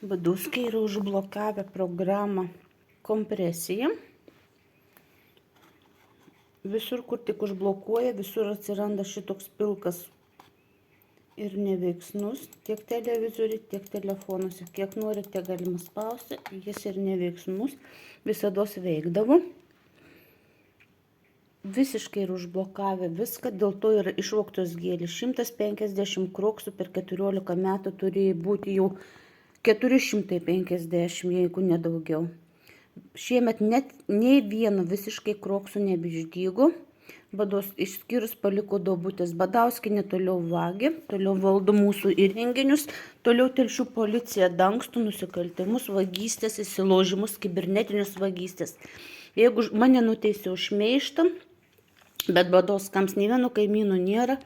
Badauskiai yra užblokavę programą kompresija. Visur, kur tik užblokuoja, visur atsiranda šitoks pilkas ir neveiksnus. Tiek televizoriui, tiek telefonuose. Kiek nori, tiek galima spausti. Jis ir neveiksnus. Visados veikdavo. Visiškai yra užblokavę viską. Dėl to yra išvogtos gėlės. 150 kroksų per 14 metų turėjo būti jau 450, jeigu nedaugiau. Šiemet net nei vieno visiškai kroksų nebeišdygo. Bados išskyrus paliko duobutės. Badauskienė toliau vagė, toliau valdo mūsų įrenginius, toliau Telšių policija dangstų nusikaltimus, vagystės, įsilaužimus, kibernetinius vagystės. Jeigu mane nuteisė už šmeižtą, bet Badauskams nei vieno kaimyno nėra,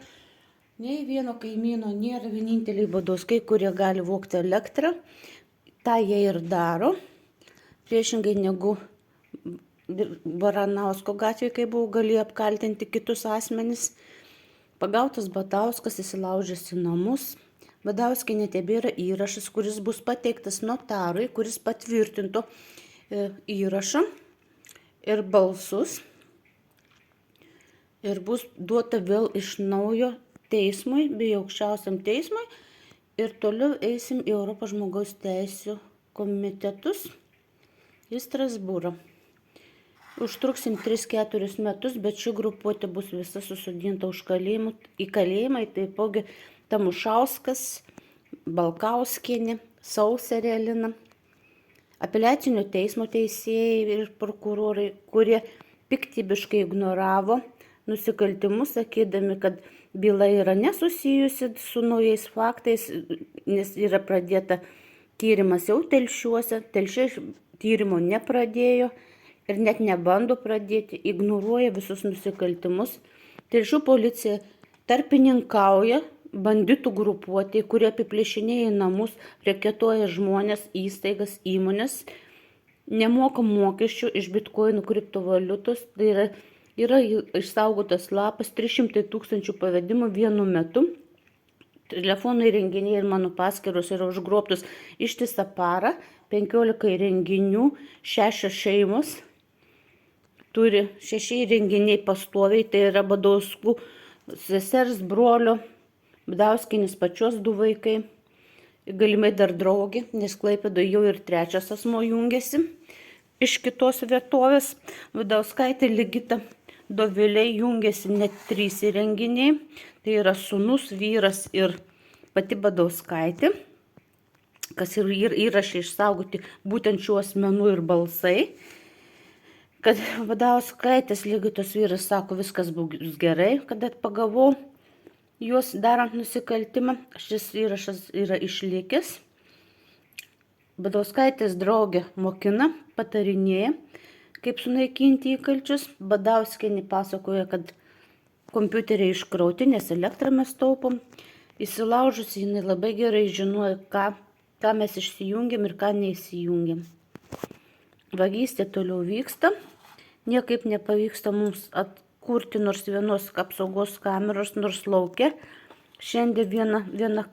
vieninteliai Badauskai, kurie gali vogti elektrą, tą jie ir daro. Priešingai negu Baranausko gatvėje, kai buvo, galėjo apkaltinti kitus asmenis. Pagautas Badauskas įsilaužęs į namus. Badauskienė tebėra įrašas, kuris bus pateiktas notarui, kuris patvirtintų įrašą ir balsus. Ir bus duota vėl iš naujo teismui, bei aukščiausiam teismui. Ir toliau eisim į Europos žmogaus teisių komitetus į Strasbūrą. Užtruksim 3-4 metus, bet ši grupuotė bus visa susodinta į kalėjimą. Taipogi Tamušauskas, Balkauskienė, Sauserė Elina, apeliacinio teismo teisėjai ir prokurorai, kurie piktybiškai ignoravo nusikaltimus, sakydami, kad byla yra nesusijusi su naujais faktais, nes yra pradėta tyrimas jau Telšiuose. Telšiai tyrimo nepradėjo ir net nebando pradėti, ignoruoja visus nusikaltimus. Telšių policija tarpininkauja banditų grupuotė, kurie apiplėšinėja namus, reketuoja žmonės, įstaigas, įmonės, nemoka mokesčių iš bitkoinų kriptovaliutos. Tai yra išsaugotas lapas, 300 000 pavedimų vienu metu. Telefonų įrenginiai ir mano paskyros yra užgrobtos ištisą parą, 15 įrenginių, 6 šeimos. Turi 6 įrenginiai pastoviai, tai yra Badauskų sesers, brolio, Badauskienės pačios 2 vaikai, galimai dar draugė, nes Klaipėdoje jau ir 3 asmuo jungiasi iš kitos vietovės. Badauskaitė Ligita Dovilė jungiasi net 3 įrenginiai, tai yra sūnus, vyras ir pati Badauskaitė, kas ir įrašė išsaugoti būtent šių asmenų ir balsai. Kad Badauskaitės Ligitos vyras sako, viskas bus gerai, kada pagavau juos darant nusikaltimą. Šis įrašas yra išlikęs. Badauskaitės draugė mokina, patarinėja, kaip sunaikinti įkalčius. Badauskienė pasakoja, kad kompiuteriai iškrauti, nes elektrą mes taupom. Įsilaužusi, jinai labai gerai žinojo, ką mes išsijungiam ir ką neįsijungiam. Vagystė toliau vyksta. Niekaip nepavyksta mums atkurti nors vienos apsaugos kameros, nors lauke. Šiandien viena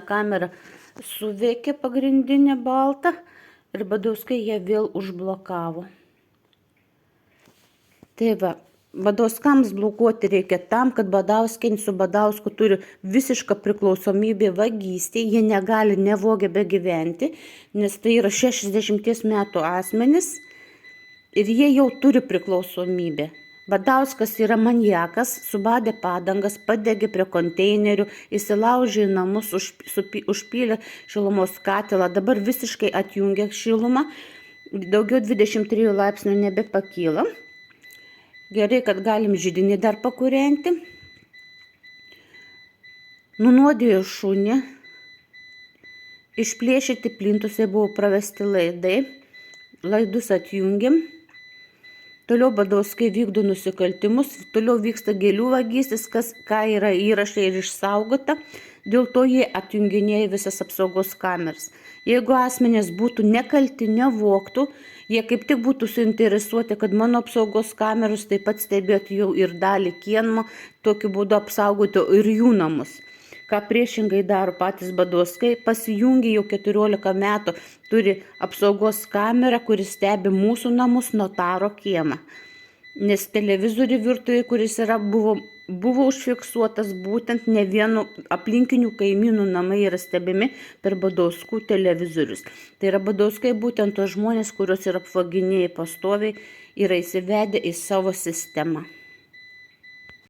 kamera suveikė, pagrindinė balta, ir Badauskai ją vėl užblokavo. Tai va, Badauskams blokuoti reikia tam, kad Badauskienė su Badausku turi visišką priklausomybę vagystė. Jie negali nevogę be gyventi, nes tai yra 60 metų asmenys ir jie jau turi priklausomybę. Badauskas yra maniakas, subadė padangas, padegė prie konteinerių, įsilaužė į namus, užpylė šilumos katilą, dabar visiškai atjungė šilumą, daugiau 23 laipsnių nebepakyla. Gerai, kad galim židinį dar pakūrenti. Nunuodėjo šunį, išplėšyti plintusai buvo pravesti laidai, laidus atjungiam. Toliau Badauskai vykdo nusikaltimus, toliau vyksta gėlių vagystės, ką yra įrašai ir išsaugota. Dėl to jie atjunginėja visas apsaugos kameras. Jeigu asmenys būtų nekalti, nevogtų, jie kaip tik būtų suinteresuoti, kad mano apsaugos kameros taip pat stebėtų jau ir dalį kiemo, tokiu būdu apsaugotų ir jų namus. ką priešingai daro patys Badauskai, pasijungia jau 14 metų, turi apsaugos kamerą, kuris stebi mūsų namus, notaro kiemą. Nes televizorių virtuvėje, kuris buvo užfiksuotas būtent ne vieno aplinkinių kaimynų namai yra stebimi per Badauskų televizorius. Tai yra Badauskai būtent tos žmonės, kurios yra apvaginėjai pastoviai, yra įsivedę į savo sistemą.